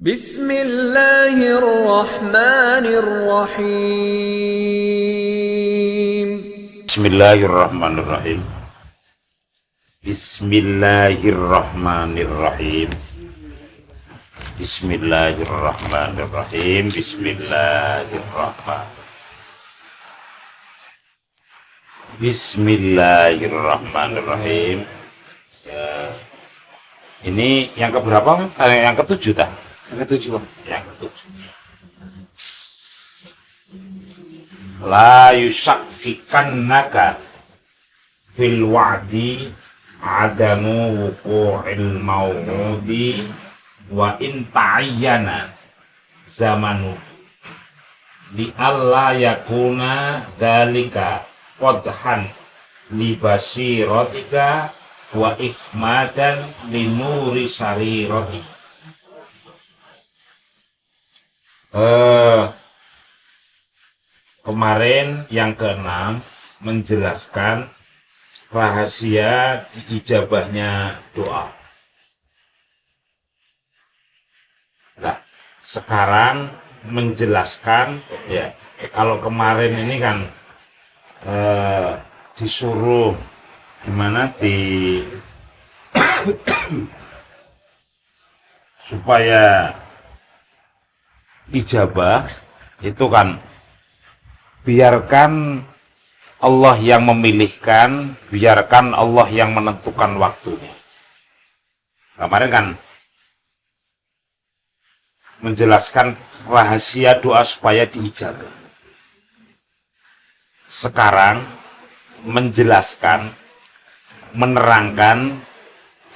Bismillahirrahmanirrahim. Bismillahirrahmanirrahim. Bismillahirrahmanirrahim. Bismillahirrahmanirrahim. Bismillahirrahmanirrahim. Ya. Ini yang keberapa? Yang ketujuh, tak? Yang ketujuh. La yusakkikannaka fil wa'di adamu wuqu'il maw'udi wa in ta'ayyana zamanu li alla yakuna dzalika qadhan li basiratika wa ikhmadan li nuri sarirati. Kemarin yang keenam menjelaskan rahasia diijabahnya doa. Nah, sekarang menjelaskan, ya, kalau kemarin ini kan disuruh gimana supaya ijabah itu kan biarkan Allah yang memilihkan, biarkan Allah yang menentukan waktunya. Kemarin kan menjelaskan rahasia doa supaya diijabah. Sekarang menjelaskan, menerangkan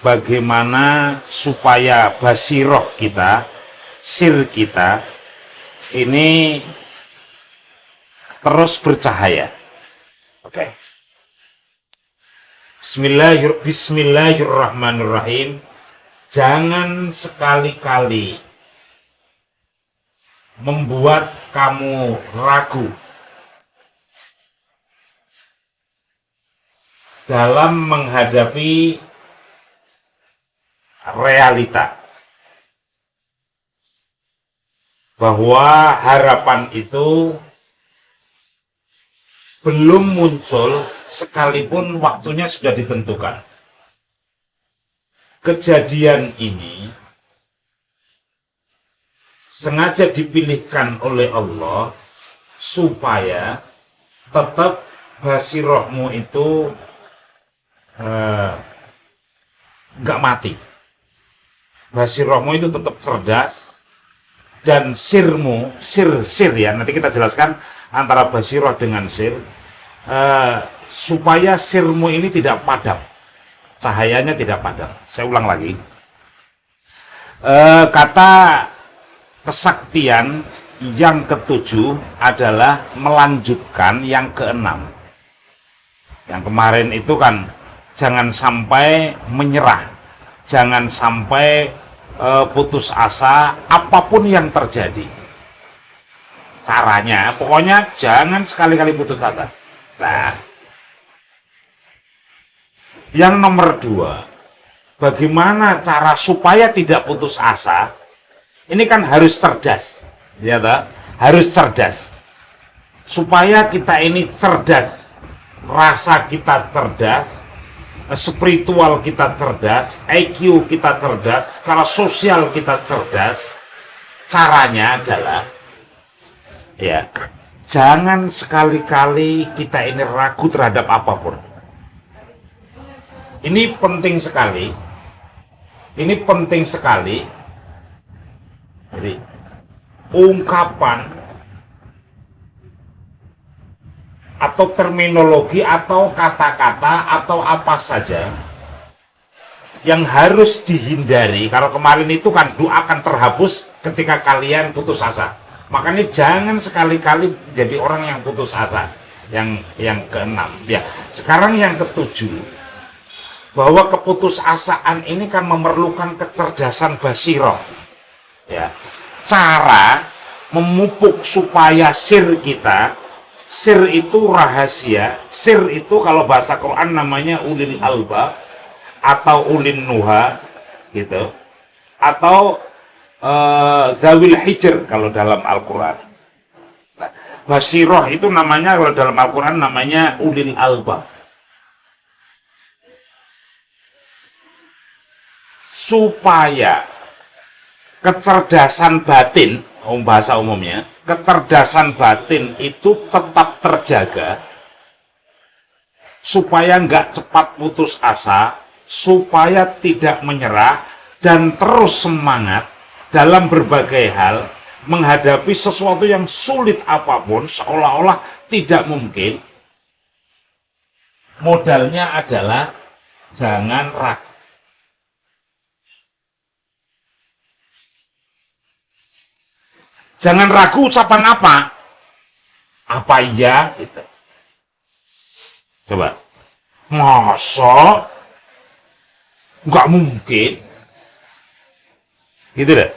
bagaimana supaya basiroh kita, sir kita ini terus bercahaya. Oke. Bismillahirrahmanirrahim. Jangan sekali-kali membuat kamu ragu dalam menghadapi realita bahwa harapan itu belum muncul sekalipun waktunya sudah ditentukan. Kejadian ini sengaja dipilihkan oleh Allah supaya tetap basirohmu itu nggak mati. Basirohmu itu tetap cerdas, dan sirmu, sir ya, nanti kita jelaskan antara basiroh dengan sir, supaya sirmu ini tidak padam, cahayanya tidak padam. Saya ulang lagi, kata kesaktian yang ketujuh adalah melanjutkan yang keenam. Yang kemarin itu kan jangan sampai menyerah, jangan sampai putus asa apapun yang terjadi. Caranya, pokoknya jangan sekali-kali putus asa. Nah, yang nomor dua, bagaimana cara supaya tidak putus asa? Ini kan harus cerdas, ya tak? Harus cerdas. Supaya kita ini cerdas, rasa kita cerdas, spiritual kita cerdas, IQ kita cerdas, secara sosial kita cerdas. Caranya adalah, ya, jangan sekali-kali kita ini ragu terhadap apapun. Ini penting sekali. Ini penting sekali. Jadi, ungkapan atau terminologi atau kata-kata atau apa saja yang harus dihindari. Kalau kemarin itu kan doa akan terhapus ketika kalian putus asa. Makanya jangan sekali-kali jadi orang yang putus asa. Yang keenam. Ya, sekarang yang ketujuh, bahwa keputusasaan ini kan memerlukan kecerdasan basiroh. Ya, cara memupuk supaya sir kita, sir itu rahasia, sir itu kalau bahasa Quran namanya ulil albab atau ulin nuha gitu, atau Zawil Hijr kalau dalam Al-Quran. Nah, Basiroh itu namanya kalau dalam Al-Quran namanya ulil albab. Supaya kecerdasan batin, bahasa umumnya, kecerdasan batin itu tetap terjaga, supaya nggak cepat putus asa, supaya tidak menyerah, dan terus semangat dalam berbagai hal, menghadapi sesuatu yang sulit apapun, seolah-olah tidak mungkin. Modalnya adalah jangan ragu. Jangan ragu ucapan apa? Apa iya? Gitu. Coba. Masa? Nggak mungkin. Gitu deh.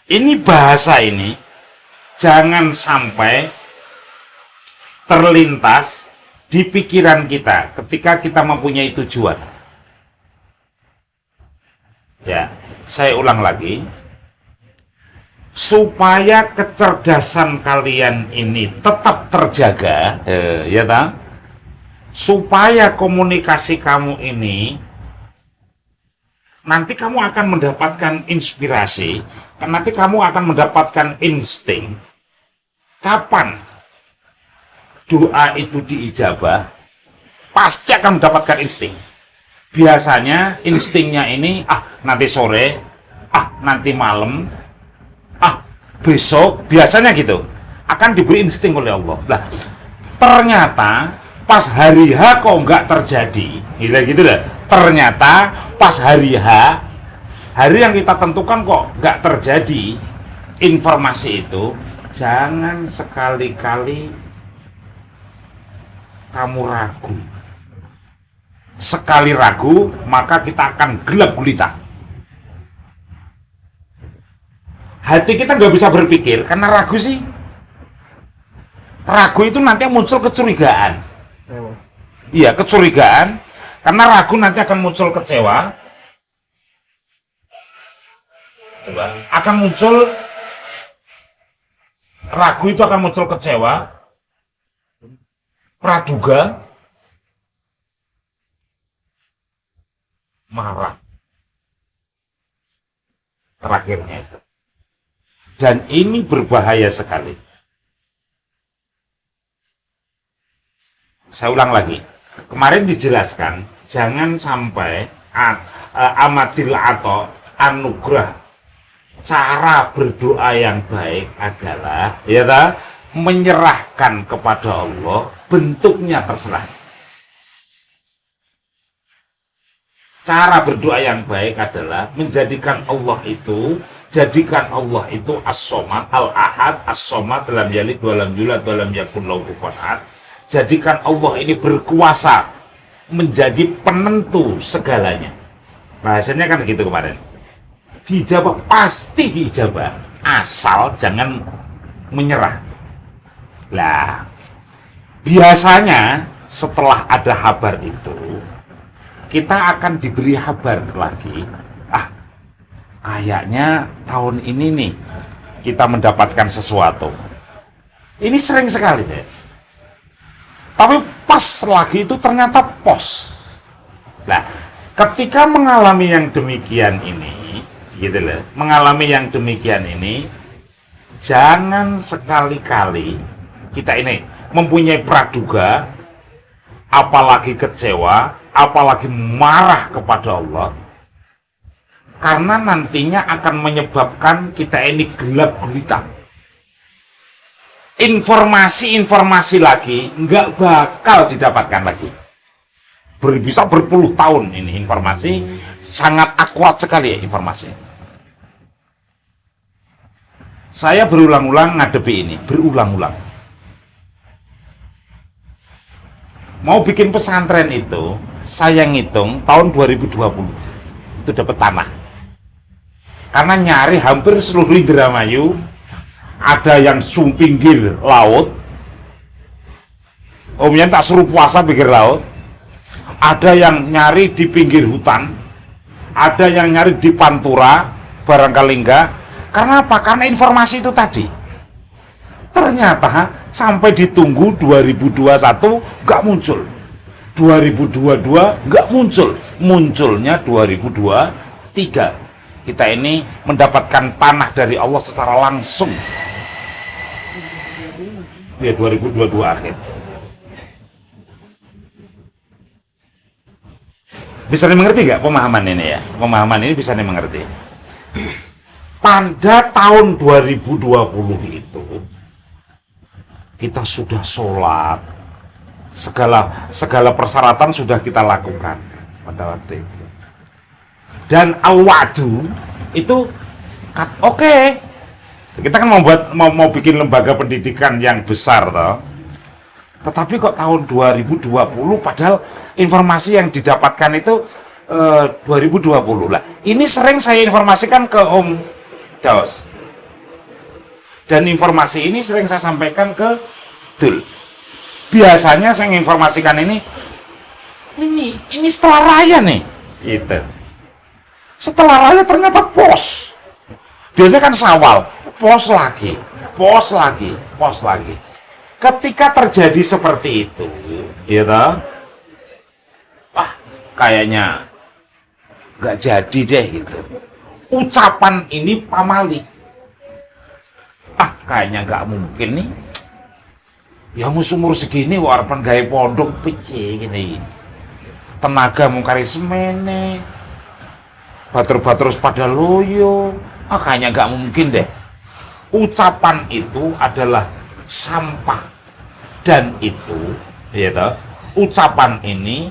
Ini bahasa ini jangan sampai terlintas di pikiran kita ketika kita mempunyai tujuan. Ya, saya ulang lagi. Supaya kecerdasan kalian ini tetap terjaga, ya tak? Supaya komunikasi kamu ini nanti kamu akan mendapatkan inspirasi, nanti kamu akan mendapatkan insting. Kapan doa itu diijabah, pasti akan mendapatkan insting. Biasanya instingnya ini, nanti sore, nanti malam, besok, biasanya gitu akan diberi insting oleh Allah. Nah, ternyata pas hari H kok nggak terjadi, gitu lah. Ternyata pas hari H, hari yang kita tentukan kok nggak terjadi informasi itu. Jangan sekali-kali kamu ragu. Sekali ragu, maka kita akan gelap gulita. Hati kita nggak bisa berpikir karena ragu sih. Ragu itu nanti muncul kecurigaan. Iya, kecurigaan. Karena ragu nanti akan muncul kecewa. Akan muncul ragu itu akan muncul kecewa, praduga, marah. Terakhirnya itu. Dan ini berbahaya sekali. Saya ulang lagi. Kemarin dijelaskan, jangan sampai amadil atau anugerah. Cara berdoa yang baik adalah menyerahkan kepada Allah, bentuknya terserah. Cara berdoa yang baik adalah menjadikan Allah itu, as-somad, al-ahad, as-somad, lam yalid wa lam yulad wa lam yakul lahu kufuwan ahad. Jadikan Allah ini berkuasa menjadi penentu segalanya. Bahasanya kan gitu kemarin. Dijabah, pasti diijabah, asal jangan menyerah. Lah, biasanya setelah ada kabar itu, kita akan diberi kabar lagi. Kayaknya tahun ini nih kita mendapatkan sesuatu. Ini sering sekali saya. Tapi pas lagi itu ternyata pos. Nah, ketika mengalami yang demikian ini, jangan sekali-kali kita ini mempunyai praduga, apalagi kecewa, apalagi marah kepada Allah. Karena nantinya akan menyebabkan kita ini gelap gulita. Informasi lagi nggak bakal didapatkan lagi. Bisa berpuluh tahun ini informasi, sangat akurat sekali ya informasi. Saya berulang-ulang ngadepi ini, berulang-ulang. Mau bikin pesantren itu, saya ngitung tahun 2020 itu dapat tanah. Karena nyari hampir seluruh Indramayu, ada yang pinggir laut, omnya tak suruh puasa pinggir laut, ada yang nyari di pinggir hutan, ada yang nyari di Pantura, barangkali enggak, Karena apa? Karena informasi itu tadi. Ternyata sampai ditunggu 2021 nggak muncul, 2022 nggak muncul, munculnya 2023. Kita ini mendapatkan panah dari Allah secara langsung. Ya 2022 akhir. Bisa dimengerti nggak pemahaman ini ya? Pemahaman ini bisa dimengerti. Pada tahun 2020 itu kita sudah sholat, segala persyaratan sudah kita lakukan pada waktu itu. Dan al-wa'du itu oke. Kita kan mau bikin lembaga pendidikan yang besar toh. Tetapi kok tahun 2020 padahal informasi yang didapatkan itu 2020 lah. Ini sering saya informasikan ke Om Daos. Dan informasi ini sering saya sampaikan ke Dul. Biasanya saya informasikan ini setelah raya nih. Gitu. Setelah raya ternyata pos. Biasanya kan Syawal, pos lagi. Ketika terjadi seperti itu, gitu, kayaknya nggak jadi deh gitu. Ucapan ini pamali. Kayaknya nggak mungkin nih. Ya umur segini warapan gawe pondok piye gini. Tenaga mungkari semene. Batur-batur pada loyo. Kayaknya nggak mungkin deh. Ucapan itu adalah sampah, dan itu ya ucapan ini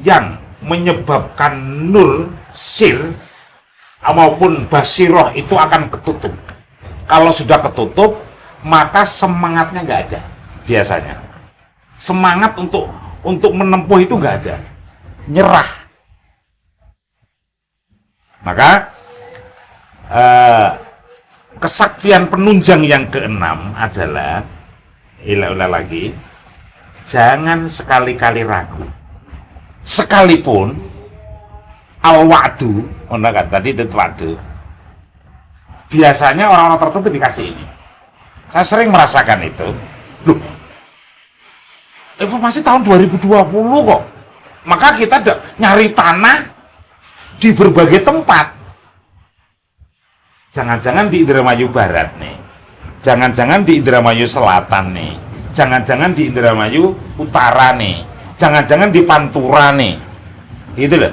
yang menyebabkan nur sir maupun basiroh itu akan ketutup. Kalau sudah ketutup, maka semangatnya nggak ada. Biasanya semangat untuk menempuh itu nggak ada, nyerah. Maka kesaktian penunjang yang keenam adalah lagi, jangan sekali-kali ragu. Sekalipun al-wa'du, tadi itu wa'du. Biasanya orang-orang tertentu dikasih ini. Saya sering merasakan itu. Loh, informasi tahun 2020 kok. Maka kita nyari tanah di berbagai tempat. Jangan-jangan di Indramayu Barat nih, jangan-jangan di Indramayu Selatan nih, jangan-jangan di Indramayu Utara nih, jangan-jangan di Pantura nih, gitu loh.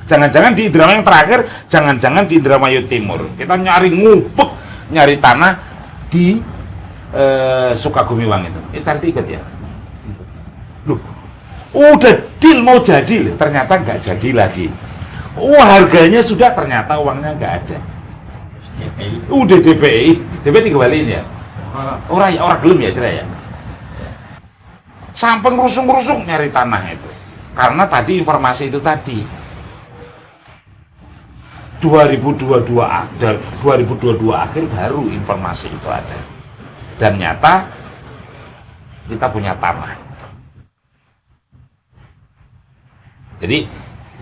Jangan-jangan di Indramayu yang terakhir, jangan-jangan di Indramayu Timur. Kita nyari ngupek, nyari tanah di Sukagumiwang itu. Tadi ikut ya. Loh, udah deal mau jadi, ternyata nggak jadi lagi. Harganya sudah, ternyata uangnya nggak ada. Udah DPI dikembaliin ya. Orang gelem ya cerai ya. Sampai ngerusung-ngerusung nyari tanah itu. Karena tadi informasi itu tadi 2022 akhir baru informasi itu ada. Dan nyata kita punya tanah. Jadi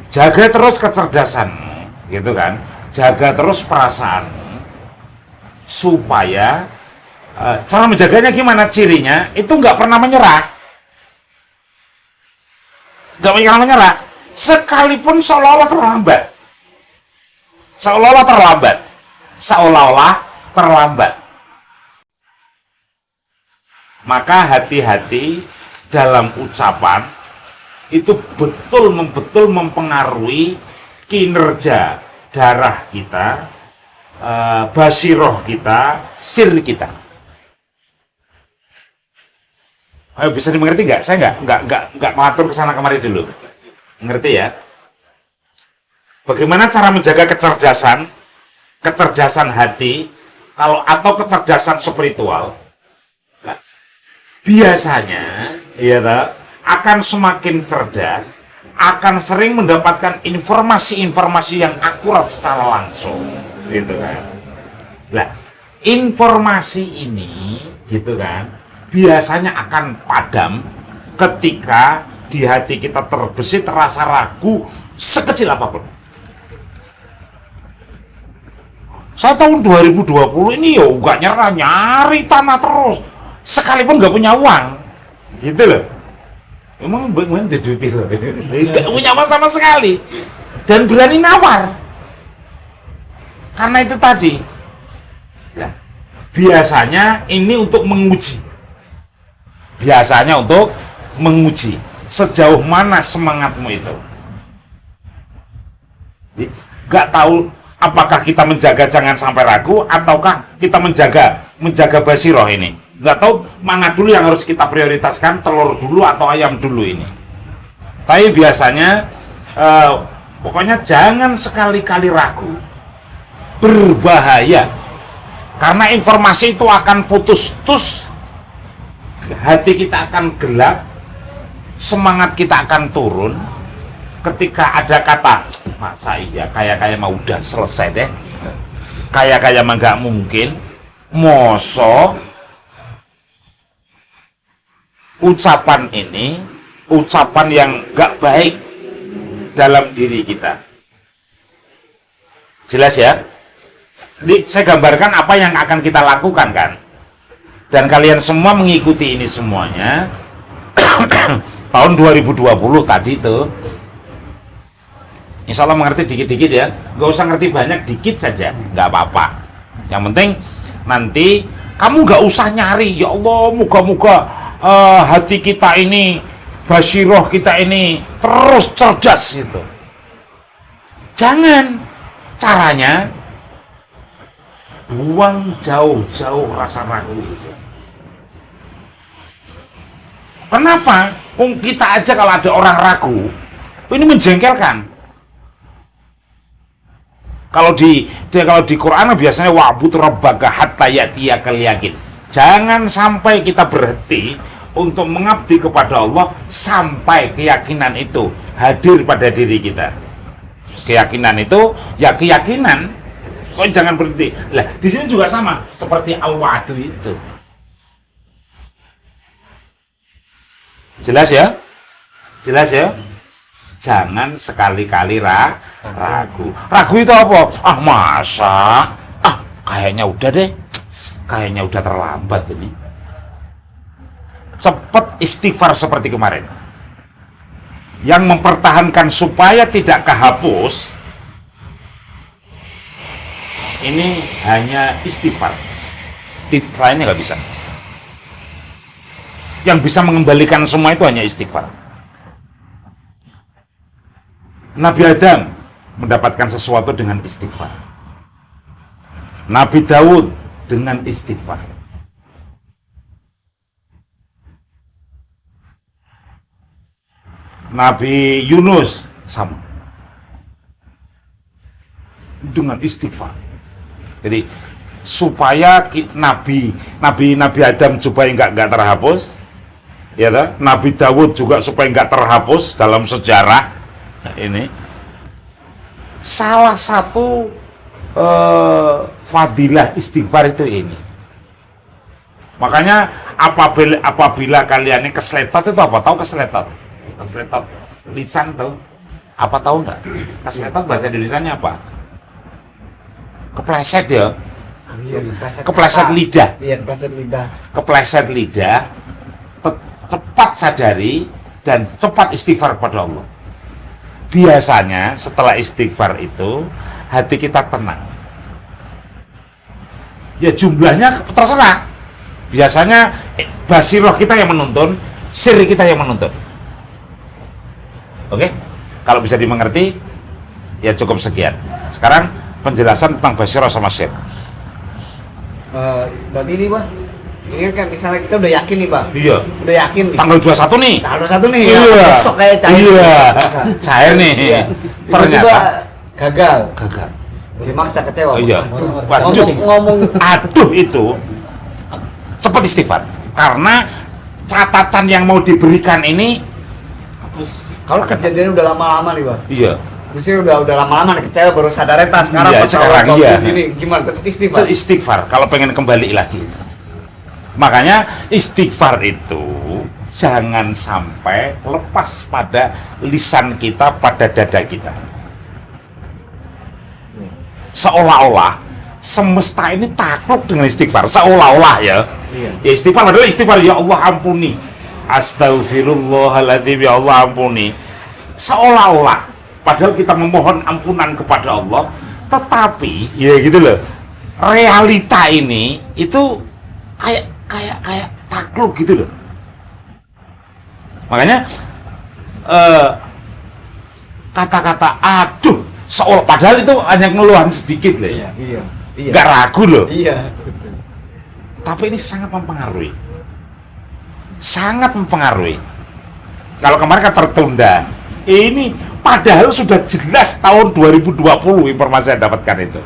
jaga terus kecerdasanmu, gitu kan? Jaga terus perasaan supaya cara menjaganya gimana, cirinya itu nggak pernah menyerah, sekalipun seolah-olah terlambat. Maka hati-hati dalam ucapan, itu betul mempengaruhi kinerja darah kita, basiroh kita, sir kita. Ayo, bisa dimengerti nggak? Saya nggak mengatur kesana kemari dulu. Ngerti ya? Bagaimana cara menjaga kecerdasan hati, atau kecerdasan spiritual? Nah, biasanya, ya, akan semakin cerdas, akan sering mendapatkan informasi-informasi yang akurat secara langsung, gitu kan. Nah, informasi ini, gitu kan, biasanya akan padam ketika di hati kita terbesit rasa ragu sekecil apapun. Saya tahun 2020 ini ya nggak nyerah, nyari tanah terus, sekalipun nggak punya uang, gitu loh. Emang bagaimana jadi pilot? Nggak punya uang sama sekali, dan berani nawar. Karena itu tadi, ya, biasanya ini untuk menguji. Biasanya untuk menguji sejauh mana semangatmu itu. Gak tahu apakah kita menjaga jangan sampai ragu, ataukah kita menjaga basiroh ini. Gak tahu mana dulu yang harus kita prioritaskan, telur dulu atau ayam dulu ini. Tapi biasanya pokoknya jangan sekali-kali ragu. Berbahaya, karena informasi itu akan putus-tus, hati kita akan gelap, semangat kita akan turun. Ketika ada kata, masa iya kayak mah udah selesai deh, kayak mah nggak mungkin, moso, ucapan ini ucapan yang nggak baik dalam diri kita. Jelas ya? Jadi saya gambarkan apa yang akan kita lakukan kan, dan kalian semua mengikuti ini semuanya. Tahun 2020 tadi itu insya Allah mengerti dikit-dikit ya, nggak usah ngerti banyak, dikit saja nggak apa-apa. Yang penting nanti kamu nggak usah nyari, ya Allah moga-moga hati kita ini, basiroh kita ini terus cerdas gitu. Jangan. Caranya buang jauh-jauh rasa ragu itu. Kenapa? Kita aja kalau ada orang ragu, ini menjengkelkan. Kalau di Quran biasanya wa'bud rabbaka hatta ya'tiyakal yaqin. Jangan sampai kita berhenti untuk mengabdi kepada Allah sampai keyakinan itu hadir pada diri kita. Keyakinan itu ya keyakinan. Kok jangan berhenti. Lah, di sini juga sama seperti al-wa'du itu. Jelas ya? Jelas ya? Jangan sekali-kali ragu. Ragu itu apa? Ah masa? Ah kayaknya udah deh. Kayaknya udah terlambat ini. Cepat istighfar seperti kemarin. Yang mempertahankan supaya tidak kehapus, ini hanya istighfar. Lainnya nggak bisa. Yang bisa mengembalikan semua itu hanya istighfar. Nabi Adam mendapatkan sesuatu dengan istighfar. Nabi Daud dengan istighfar. Nabi Yunus sama dengan istighfar. Jadi supaya Nabi Adam supaya nggak terhapus, ya toh? Nabi Daud juga supaya nggak terhapus dalam sejarah ini. Salah satu fadilah istighfar itu ini. Makanya apabila kalian ini keseletot itu apa? Tahu keseletot? Keseletot lisan tuh apa, tahu nggak? Keseletot bahasa Indonesianya apa? Kepleset ya. Kepleset lidah. Iya, kepleset lidah. Cepat sadari dan cepat istighfar kepada Allah. Biasanya setelah istighfar itu hati kita tenang. Ya jumlahnya terserah. Biasanya basiroh kita yang menuntun, sir kita yang menuntun. Oke? Kalau bisa dimengerti, ya cukup sekian. Sekarang penjelasan tentang basiroh sama sir. Berarti ini Pak, ini kan misalnya kita udah yakin nih Pak. Iya. Udah yakin nih. Tanggal 21 nih. Tanggal 21 nih. Iya. Ya, besok kayak cair. Iya. Cair nih. Iya. Ternyata gagal. Dimaksa kecewa. Iya. Ngomong aduh itu cepat istighfar. Karena catatan yang mau diberikan ini kalau kejadian udah lama-lama nih Pak. Iya. Misalnya udah lama-lama nih kecewa, baru sadar tas sekarang iya, pas sekarang iya. Sini gimana tetap istighfar. Istighfar kalau pengen kembali lagi. Makanya istighfar itu jangan sampai lepas pada lisan kita, pada dada kita. Seolah-olah semesta ini takluk dengan istighfar seolah-olah ya. Iya. Ya istighfar adalah istighfar, ya Allah ampuni, astagfirullahaladzim, ya Allah ampuni, seolah-olah padahal kita memohon ampunan kepada Allah, tetapi ya gitu loh, realita ini itu kayak takluk gitu loh. Makanya kata-kata aduh seolah, padahal itu hanya ngeluhan sedikit loh ya, Iya. nggak ragu loh, Iya. tapi ini sangat mempengaruhi, kalau kemarin kan tertunda, ini padahal sudah jelas tahun 2020 informasi yang dapatkan itu.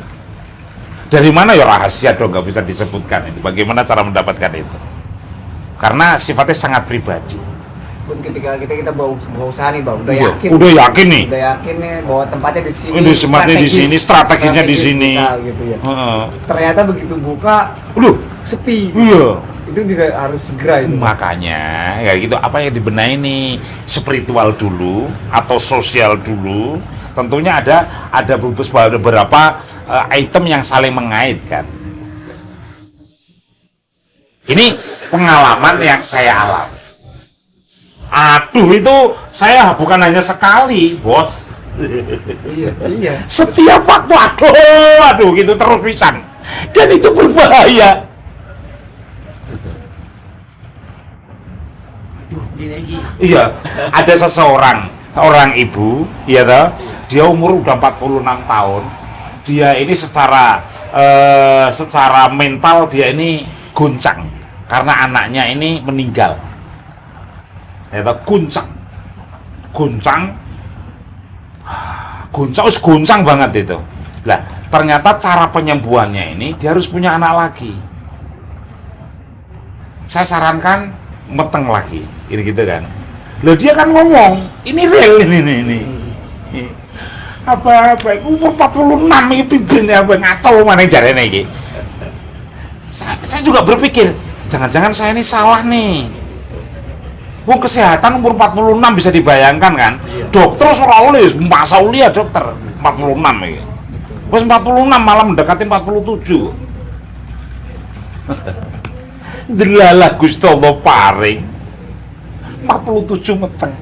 Dari mana ya, rahasia dong, nggak bisa disebutkan itu. Bagaimana cara mendapatkan itu? Karena sifatnya sangat pribadi. Pun ketika kita bawa usaha nih, Bang, udah Iya, yakin. udah yakin nih. Udah yakin nih bahwa tempatnya di sini. Ini tempatnya di sini, strategisnya di sini. misal gitu ya. Heeh. Ternyata begitu buka, Loh, sepi. iya. Itu juga harus segera itu. Makanya kayak gitu, apa yang dibenahi nih, spiritual dulu atau sosial dulu. Tentunya ada beberapa item yang saling mengaitkan. Ini pengalaman yang saya alami. Aduh, itu saya bukan hanya sekali, bos. Iya. Setiap waktu, aduh gitu terus pisan. Dan itu berbahaya. Iya, ada orang ibu, ya toh, dia umur udah 46 tahun. Dia ini secara mental dia ini goncang karena anaknya ini meninggal. Ya toh, goncang banget itu. Lah, ternyata cara penyembuhannya ini dia harus punya anak lagi. Saya sarankan meteng lagi, ini gitu kan. Loh, dia kan ngomong, ini real ini. Apa umur 46 ini pimpin apa ngaco mana jarene iki. Saya juga berpikir, jangan-jangan saya ini salah nih. Wong kesehatan umur 46 bisa dibayangkan kan? Dokter ora oleh masa ulia dokter 46 iki. Wis 46 malah mendekati 47. Delalah Gusti Allah paring 47 meteng.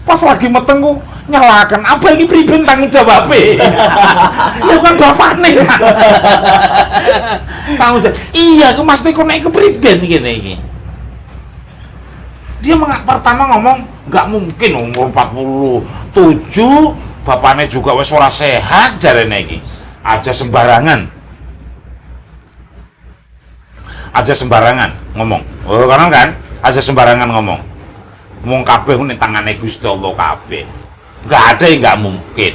Pas lagi meteng ku nyalakan, apa ini pripun tanggung jawabnya? Ya kan bapaknya. Tanggung jawab. Iya, aku mesti kok naik ke pripun iki. Dia pertama ngomong nggak mungkin umur 47 bapaknya juga wis ora sehat jarene iki. Aja sembarangan ngomong. Oh, karena kan aja sembarangan ngomong kabeh ning tangane Gusti Allah kabeh. Enggak ada yang enggak mungkin.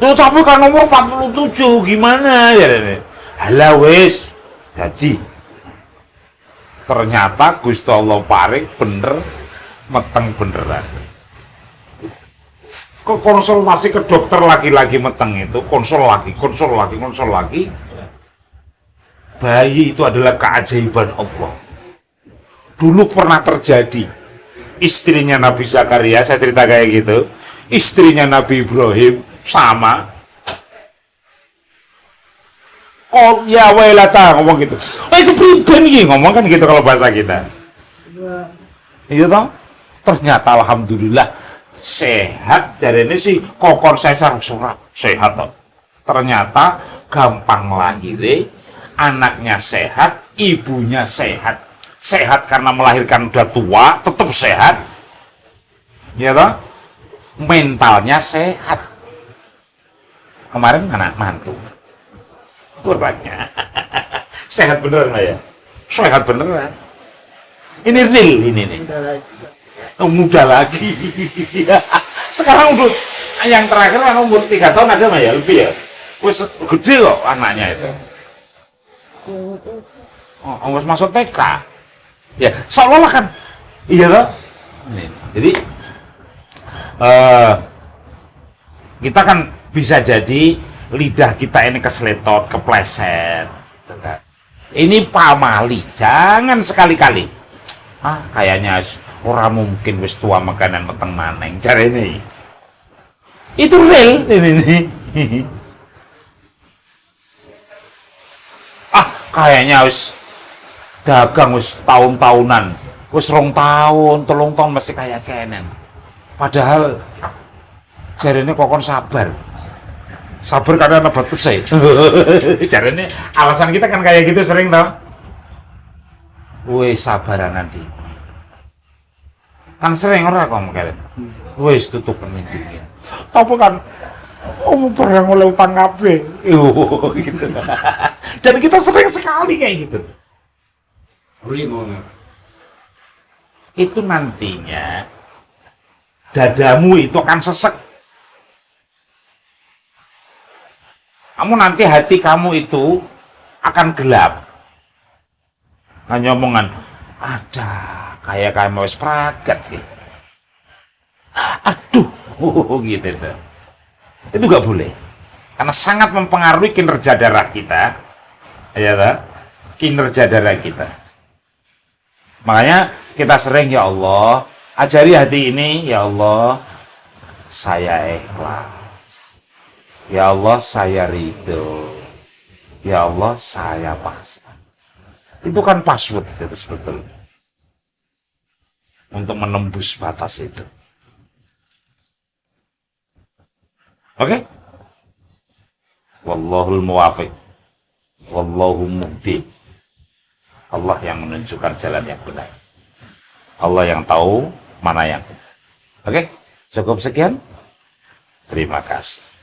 Tapi kan umur 47 gimana ya? Halah wis. Jadi ternyata Gusti Allah paring bener meteng beneran. Kok konsultasi ke dokter lagi meteng itu, konsul lagi. Bayi itu adalah keajaiban Allah. Dulu pernah terjadi, istrinya Nabi Zakaria, saya cerita kayak gitu, istrinya Nabi Ibrahim sama. Oh ya wailata, ngomong gitu. Itu pribadi iki ngomong kan gitu kalau bahasa kita. Iya toh? Ternyata alhamdulillah sehat, dari ini sih kokon saya surat sehat toh. Ternyata gampang lahir, anaknya sehat, ibunya sehat. Sehat karena melahirkan udah tua, tetap sehat. Ya toh? Mentalnya sehat. Kemarin anak mantu. Kurangnya. Sehat beneran ya? Sehat beneran. Ini real ini nih. Muda lagi. Sekarang udah yang terakhir kan umur 3 tahun ada mah ya, lebih ya. Wis gede kok anaknya itu. Oh, wis masuk TK. Ya, seolah-olah kan. Iya loh. Jadi kita kan bisa jadi lidah kita ini keseletot, kepleset. Ini pamali, jangan sekali-kali. Kayaknya orang mungkin wis tua makanan meteng maneng. Cara ini. Itu real ini. kayaknya wis dagang wis tahun-tahunan, wis 2 tahun, 3 tahun masih kayak kenen. Padahal jarene kokon sabar. Sabar karena ana batas ya. Jarene alasan kita kan kayak gitu sering tau. Wis sabaran nanti. Kan sering ora kok kalian. Wis tutup pendidikan. Tapi kan barang oleh utang kabeh. Gitu. Dan kita sering sekali kayak gitu. Itu nantinya dadamu itu akan sesek. Kamu nanti hati kamu itu akan gelap. Hanya omongan, ada kayak mau wis pragat gitu. Aduh, gitu itu. Itu gak boleh. Karena sangat mempengaruhi kinerja darah kita. Ya tak? Kinerja darah kita. Makanya kita sering, ya Allah, ajari hati ini, ya Allah, saya ikhlas. Ya Allah, saya ridho. Ya Allah, saya pasrah. Itu kan password itu sebetulnya. Untuk menembus batas itu. Oke? Wallahul muwafiq. Wallahu muhdi. Allah yang menunjukkan jalan yang benar. Allah yang tahu mana yang benar. Oke? Cukup sekian. Terima kasih.